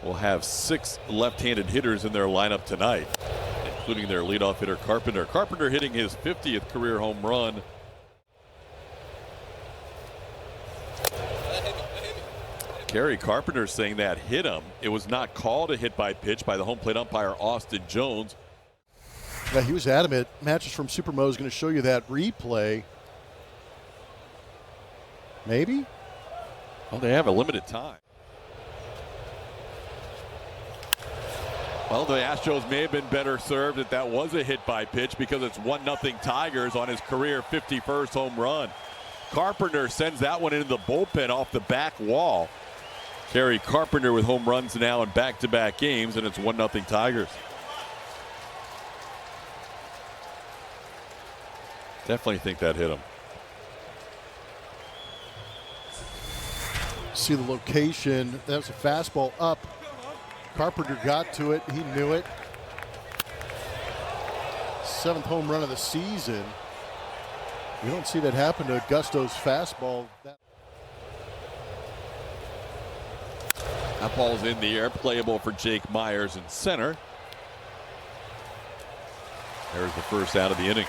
will have 6 left-handed hitters in their lineup tonight, including their leadoff hitter Carpenter. Carpenter hitting his 50th career home run. Gary Carpenter saying that hit him. It was not called a hit by pitch by the home plate umpire Austin Jones. Yeah, he was adamant. Matches from Supermo is going to show you that replay. Maybe? Well, they have a limited time. Well, the Astros may have been better served if that was a hit by pitch, because it's 1-0 Tigers on his career 51st home run. Carpenter sends that one into the bullpen off the back wall. Gary Carpenter with home runs now in back-to-back games, and it's 1-0 Tigers. Definitely think that hit him. See the location. That was a fastball up. Carpenter got to it. He knew it. 7th home run of the season. You don't see that happen to Gusto's fastball. That ball's in the air, playable for Jake Myers in center. There's the first out of the inning.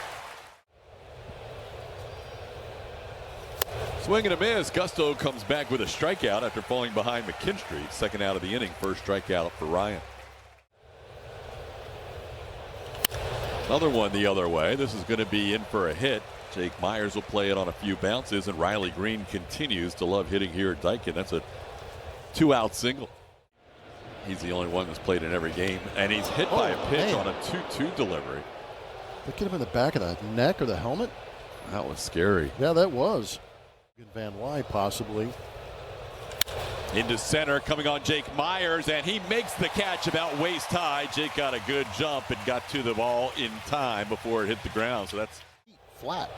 Swing and a miss. Gusto comes back with a strikeout after falling behind McKinstry. Second out of the inning, first strikeout for Ryan. Another one the other way. This is going to be in for a hit. Jake Myers will play it on a few bounces, and Riley Green continues to love hitting here at Daikin. That's a 2-out single. He's the only one that's played in every game, and he's hit by a pitch on a 2-2 delivery. Look at him in the back of the neck or the helmet. That was scary. Yeah, that was. Van Wy possibly. Into center, coming on Jake Myers, and he makes the catch about waist high. Jake got a good jump and got to the ball in time before it hit the ground, so that's flat.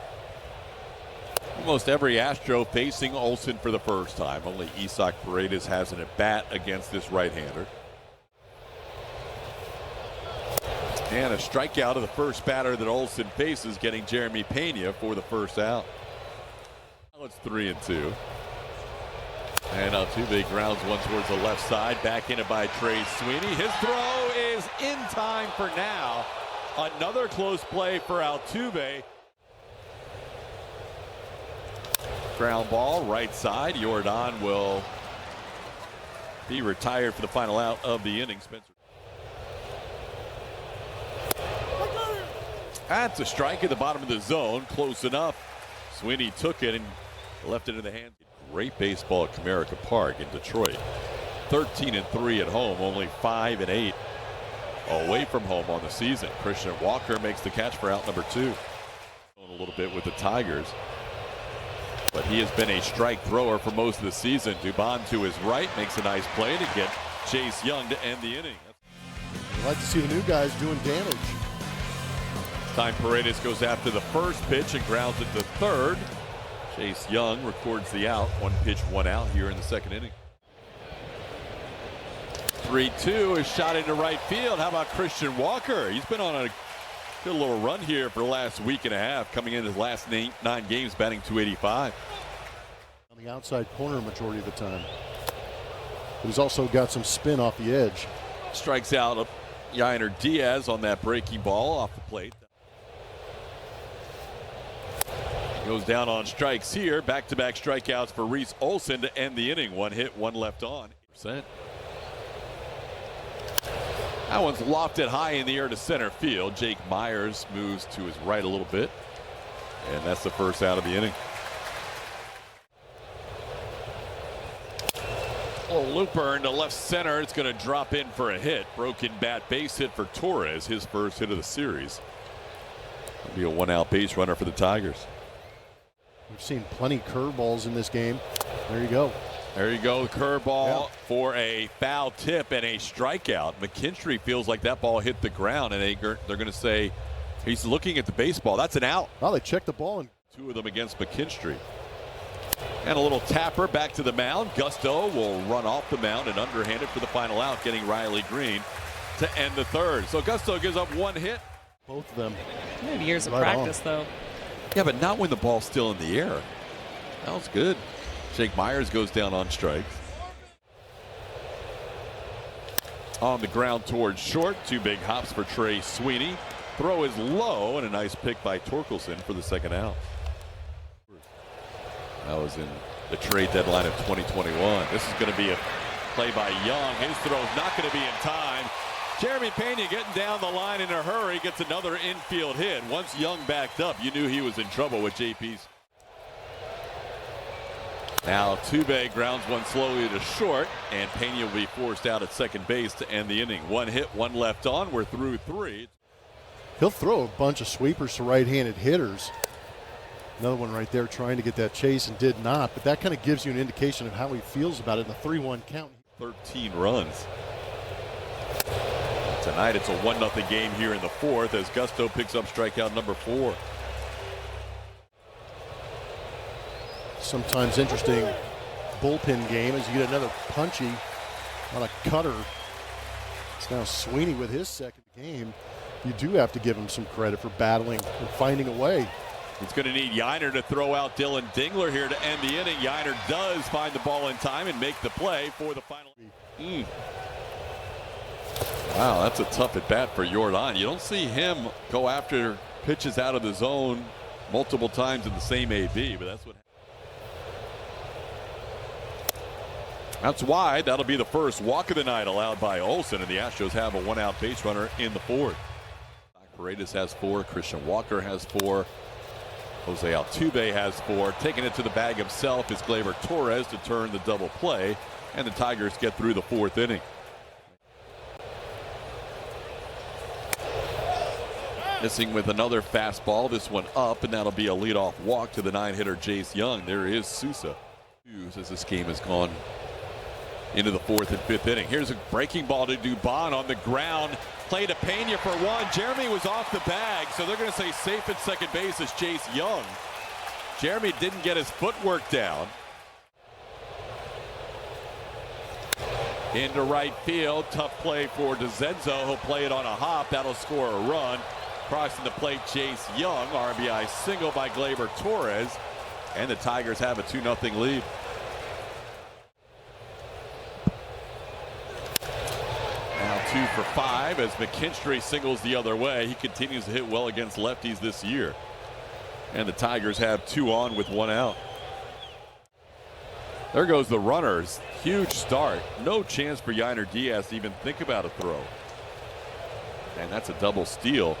Almost every Astro facing Olsen for the first time. Only Isaac Paredes has an at-bat against this right-hander. And a strikeout of the first batter that Olsen faces, getting Jeremy Pena for the first out. Now it's 3-2. And Altuve grounds one towards the left side. Back in it by Trey Sweeney. His throw is in time for now. Another close play for Altuve. Ground ball, right side. Jordan will be retired for the final out of the inning. Spencer. That's a strike at the bottom of the zone. Close enough. Sweeney took it and left it in the hands. Great baseball at Comerica Park in Detroit. 13-3 at home, only 5-8 away from home on the season. Christian Walker makes the catch for out number 2. A little bit with the Tigers, but he has been a strike thrower for most of the season. Dubon to his right makes a nice play to get Chase Young to end the inning. I'd like to see the new guys doing damage. Time Paredes goes after the first pitch and grounds it to third. Chase Young records the out. 1 pitch, 1 out here in the second inning. 3-2 is shot into right field. How about Christian Walker? He's been on a good little run here for the last week and a half, coming in his last 9 games, batting .285. On the outside corner majority of the time. But he's also got some spin off the edge. Strikes out Yainer Diaz on that breaking ball off the plate. Goes down on strikes here. Back-to-back strikeouts for Reese Olson to end the inning. 1 hit, 1 left on. That one's lofted high in the air to center field. Jake Myers moves to his right a little bit. And that's the first out of the inning. Oh, looper into left center. It's going to drop in for a hit. Broken bat base hit for Torres, his first hit of the series. It'll be a 1-out base runner for the Tigers. We've seen plenty curveballs in this game. There you go. There you go. Curveball for a foul tip and a strikeout. McKinstry feels like that ball hit the ground, and they're going to say he's looking at the baseball. That's an out. Well, they checked the ball. And 2 of them against McKinstry. And a little tapper back to the mound. Gusto will run off the mound and underhanded for the final out, getting Riley Green to end the third. So Gusto gives up 1 hit. Both of them. They have years of practice, though. Yeah, but not when the ball's still in the air. That was good. Jake Myers goes down on strikes. On the ground towards short. 2 big hops for Trey Sweeney. Throw is low, and a nice pick by Torkelson for the second out. That was in the trade deadline of 2021. This is going to be a play by Young. His throw is not going to be in time. Jeremy Pena getting down the line in a hurry, gets another infield hit. Once Young backed up, you knew he was in trouble with JP's. Now Altuve grounds one slowly to short, and Pena will be forced out at second base to end the inning. 1 hit, 1 left on. We're through 3. He'll throw a bunch of sweepers to right-handed hitters. Another one right there trying to get that chase and did not, but that kind of gives you an indication of how he feels about it in the 3-1 count. 13 runs. Tonight it's a 1-0 game here in the 4th as Gusto picks up strikeout number 4. Sometimes interesting bullpen game as you get another punchy on a cutter. It's now Sweeney with his second game. You do have to give him some credit for battling and finding a way. He's going to need Yiner to throw out Dylan Dingler here to end the inning. Yiner does find the ball in time and make the play for the final. Wow, that's a tough at bat for Jordan. You don't see him go after pitches out of the zone multiple times in the same AB, but that's what. That's wide. That'll be the first walk of the night allowed by Olsen, and the Astros have a 1-out base runner in the 4th. Paredes has 4. Christian Walker has 4. Jose Altuve has 4. Taking it to the bag himself is Gleyber Torres to turn the double play, and the Tigers get through the 4th inning. Missing with another fastball, this one up, and that'll be a leadoff walk to the 9-hitter Jace Young. There is Sousa. As this game has gone into the 4th and 5th inning. Here's a breaking ball to Dubon on the ground. Play to Pena for 1. Jeremy was off the bag, so they're going to say safe at second base as Jace Young. Jeremy didn't get his footwork down. Into right field. Tough play for DeZenzo. He'll play it on a hop. That'll score a run. Crossing the plate, Jace Young. RBI single by Gleyber Torres. And the Tigers have a 2-0 lead. Now 2 for 5 as McKinstry singles the other way. He continues to hit well against lefties this year. And the Tigers have 2 on with 1 out. There goes the runners. Huge start. No chance for Yiner Diaz to even think about a throw. And that's a double steal.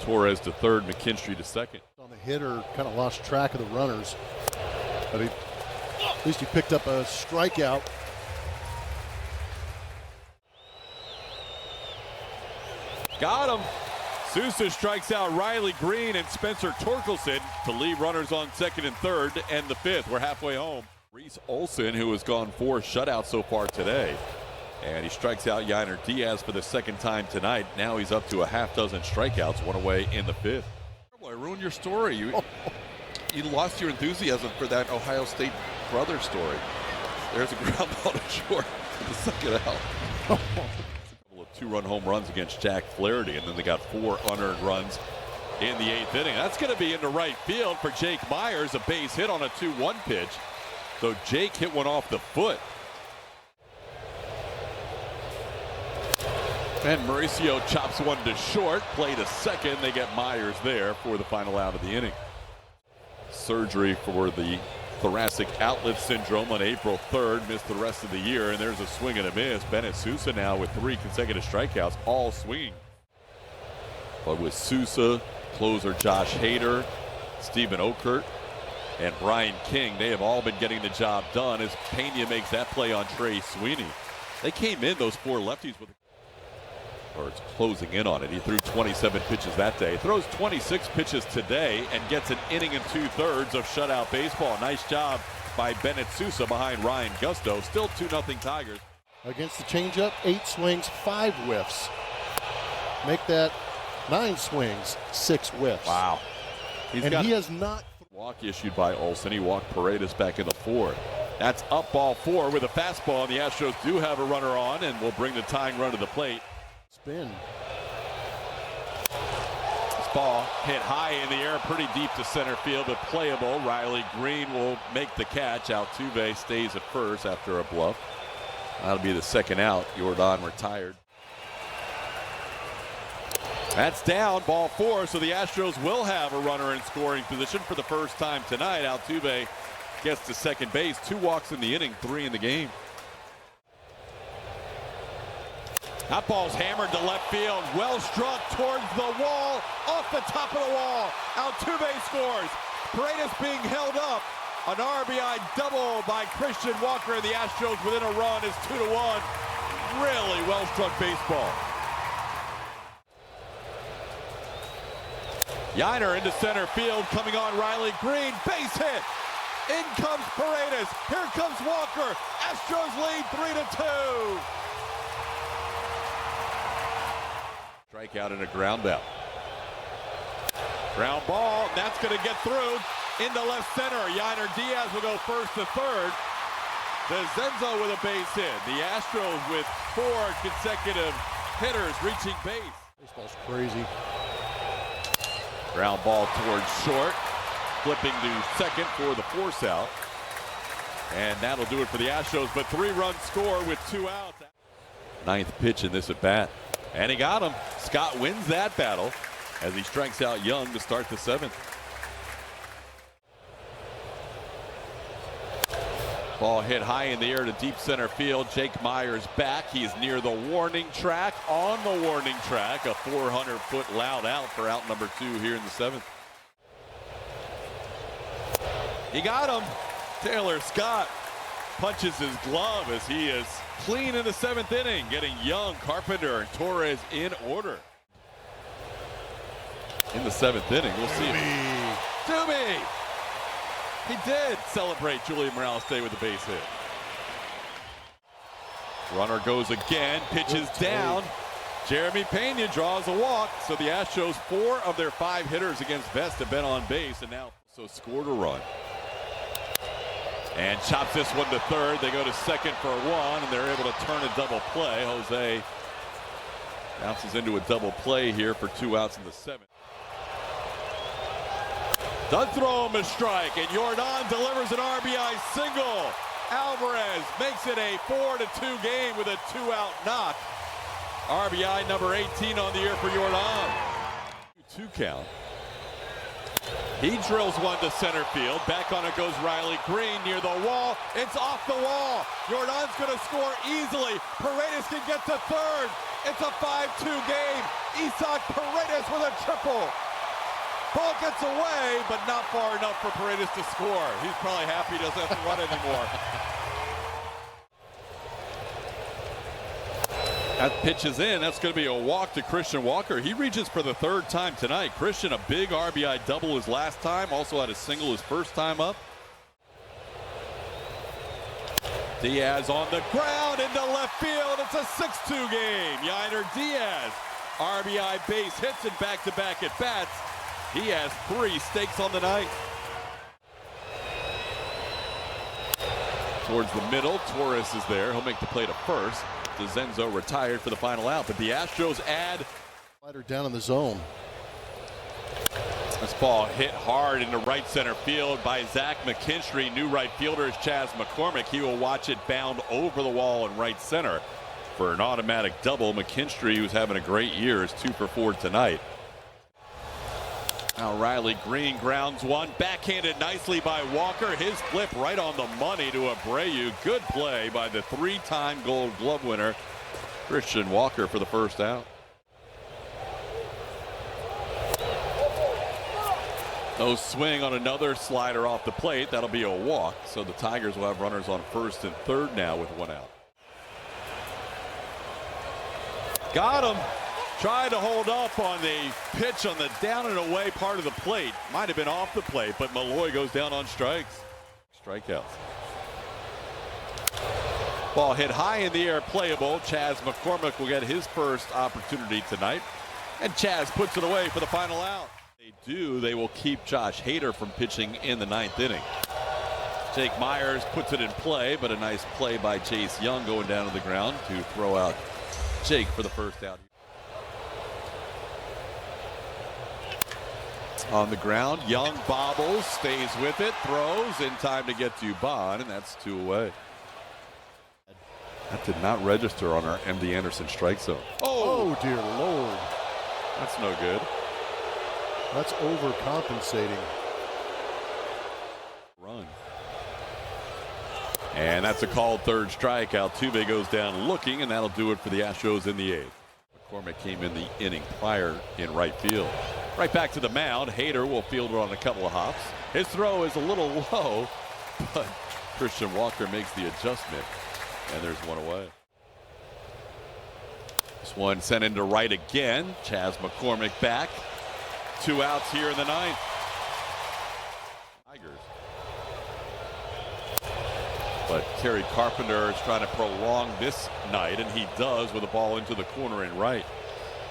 Torres to third, McKinstry to second. On the hitter, kind of lost track of the runners, but at least he picked up a strikeout. Got him. Sousa strikes out Riley Green and Spencer Torkelson to leave runners on second and third to end the 5th. We're halfway home. Reese Olson, who has gone 4 shutouts so far today. And he strikes out Yiner Diaz for the 2nd time tonight. Now he's up to a half dozen strikeouts, 1 away in the 5th. I ruined your story. You lost your enthusiasm for that Ohio State brother story. There's a ground ball to short for the 2nd out. A couple of 2-run home runs against Jack Flaherty, and then they got 4 unearned runs in the 8th inning. That's going to be into right field for Jake Myers, a base hit on a 2-1 pitch. So Jake hit one off the foot. And Mauricio chops one to short, play to second. They get Myers there for the final out of the inning. Surgery for the thoracic outlet syndrome on April 3rd, missed the rest of the year, and there's a swing and a miss. Bennett Sousa now with 3 consecutive strikeouts, all swinging. But with Sousa, closer Josh Hader, Stephen Okert, and Brian King, they have all been getting the job done as Pena makes that play on Trey Sweeney. They came in, those 4 lefties, with or it's closing in on it. He threw 27 pitches that day. Throws 26 pitches today and gets an inning and 2/3 of shutout baseball. Nice job by Bennett Sousa behind Ryan Gusto. Still 2-0 Tigers. Against the changeup, 8 swings, 5 whiffs. Make that 9 swings, 6 whiffs. Wow. He has not. Walk issued by Olsen. He walked Paredes back in the 4th. That's up ball 4 with a fastball, and the Astros do have a runner on and will bring the tying run to the plate. Spin. This ball hit high in the air, pretty deep to center field, but playable. Riley Green will make the catch. Altuve stays at first after a bluff. That'll be the second out. Jordan retired. That's down, ball 4, so the Astros will have a runner in scoring position for the first time tonight. Altuve gets to second base. 2 walks in the inning, 3 in the game. That ball's hammered to left field. Well struck towards the wall, off the top of the wall. Altuve scores. Paredes being held up. An RBI double by Christian Walker. The Astros within a run is 2-1. Really well struck baseball. Yiner into center field, coming on Riley Green, base hit. In comes Paredes. Here comes Walker. Astros lead 3-2. Strikeout and a ground out. Ground ball, that's going to get through into left center. Yiner Diaz will go first to third. DeZenzo with a base hit. The Astros with 4 consecutive hitters reaching base. Baseball's crazy. Ground ball towards short, flipping to second for the force out. And that'll do it for the Astros, but 3-run score with 2 outs. 9th pitch in this at bat. And he got him. Scott wins that battle as he strikes out Young to start the 7th. Ball hit high in the air to deep center field. Jake Meyers back. He's near the warning track. On the warning track, a 400-foot loud out for out number 2 here in the 7th. He got him. Taylor Scott punches his glove as he is clean in the 7th inning, getting Young, Carpenter, and Torres in order. In the 7th inning, we'll see. Doobie! He did celebrate Julian Morales Day with a base hit. Runner goes again, pitches down. Jeremy Pena draws a walk, so the Astros, 4 of their 5 hitters against Vest have been on base, and now scored a run. And chops this one to third. They go to second for a 1, and they're able to turn a double play. Jose bounces into a double play here for 2 outs in the 7th. Does throw him a strike, and Jordan delivers an RBI single. Alvarez makes it a 4-2 game with a 2-out knock. RBI number 18 on the year for Jordan. 2 count. He drills one to center field. Back on it goes Riley Green near the wall. It's off the wall. Jordan's going to score easily. Paredes can get to third. It's a 5-2 game. Isaac Paredes with a triple. Ball gets away, but not far enough for Paredes to score. He's probably happy he doesn't have to run anymore. That pitch is in. That's going to be a walk to Christian Walker. He reaches for the 3rd time tonight. Christian, a big RBI double his last time. Also had a single his first time up. Diaz on the ground into left field. It's a 6-2 game. Yiner Diaz, RBI base hits and back-to-back at bats. He has 3 stakes on the night. Towards the middle, Torres is there. He'll make the play to first. DeZenzo retired for the final out, but the Astros add. Slider down in the zone. This ball hit hard into right center field by Zach McKinstry. New right fielder is Chaz McCormick. He will watch it bound over the wall in right center for an automatic double. McKinstry, who's having a great year, is 2 for 4 tonight. Now Riley Green grounds one, backhanded nicely by Walker. His flip right on the money to Abreu. Good play by the 3-time Gold Glove winner, Christian Walker, for the first out. No swing on another slider off the plate. That'll be a walk. So the Tigers will have runners on first and third now with 1 out. Got him. Tried to hold up on the pitch on the down and away part of the plate. Might have been off the plate, but Malloy goes down on strikes. Strikeouts. Ball hit high in the air, playable. Chaz McCormick will get his first opportunity tonight. And Chaz puts it away for the final out. They do, they will keep Josh Hader from pitching in the 9th inning. Jake Meyers puts it in play, but a nice play by Chase Young going down to the ground to throw out Jake for the first out. On the ground, Young bobbles, stays with it, throws in time to get to Bond, and that's 2 away. That did not register on our MD Anderson strike zone. Oh, dear Lord. That's no good. That's overcompensating. Run. And that's a called third strike. Altuve goes down looking, and that'll do it for the Astros in the eighth. McCormick came in the inning prior in right field. Right back to the mound. Hader will field it on a couple of hops. His throw is a little low, but Christian Walker makes the adjustment, and there's one away. This one sent into right again. Chas McCormick back. 2 outs here in the ninth. Tigers. But Kerry Carpenter is trying to prolong this night, and he does with a ball into the corner in right.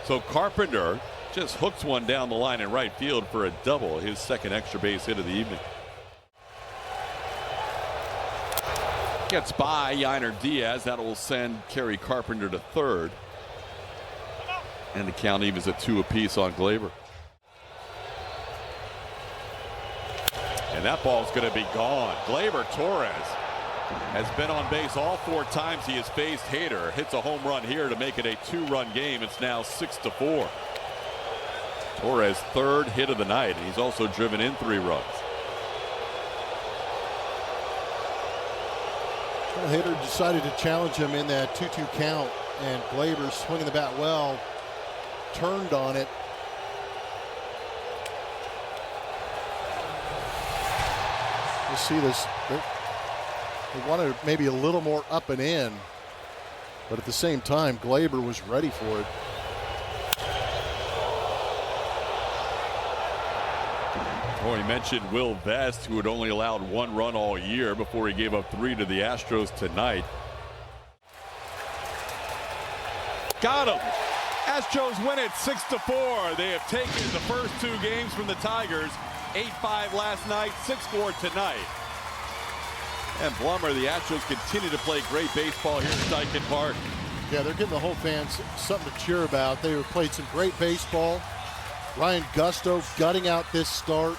So Carpenter just hooks one down the line in right field for a double, his second extra base hit of the evening. Gets by Yainer Diaz. That will send Kerry Carpenter to third. And the count evens at 2 apiece on Gleyber. And that ball's going to be gone. Gleyber Torres has been on base all 4 times he has faced Hader. Hits a home run here to make it a 2-run game. It's now 6-4. Torres' third hit of the night, and he's also driven in 3 runs. Well, Hader decided to challenge him in that 2-2 count, and Gleyber, swinging the bat well, turned on it. You see this. They wanted maybe a little more up and in, but at the same time, Gleyber was ready for it. Oh, he mentioned Will Vest, who had only allowed 1 run all year before he gave up 3 to the Astros tonight. Got him. Astros win it 6-4. They have taken the first 2 games from the Tigers. 8-5 last night, 6-4 tonight. And Blummer, the Astros continue to play great baseball here at Steichen Park. Yeah, they're giving the home fans something to cheer about. They played some great baseball. Ryan Gusto gutting out this start,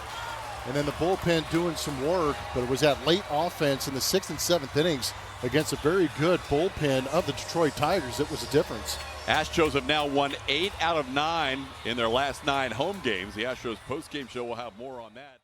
and then the bullpen doing some work, but it was that late offense in the 6th and 7th innings against a very good bullpen of the Detroit Tigers. It was a difference. Astros have now won 8 out of 9 in their last 9 home games. The Astros postgame show will have more on that.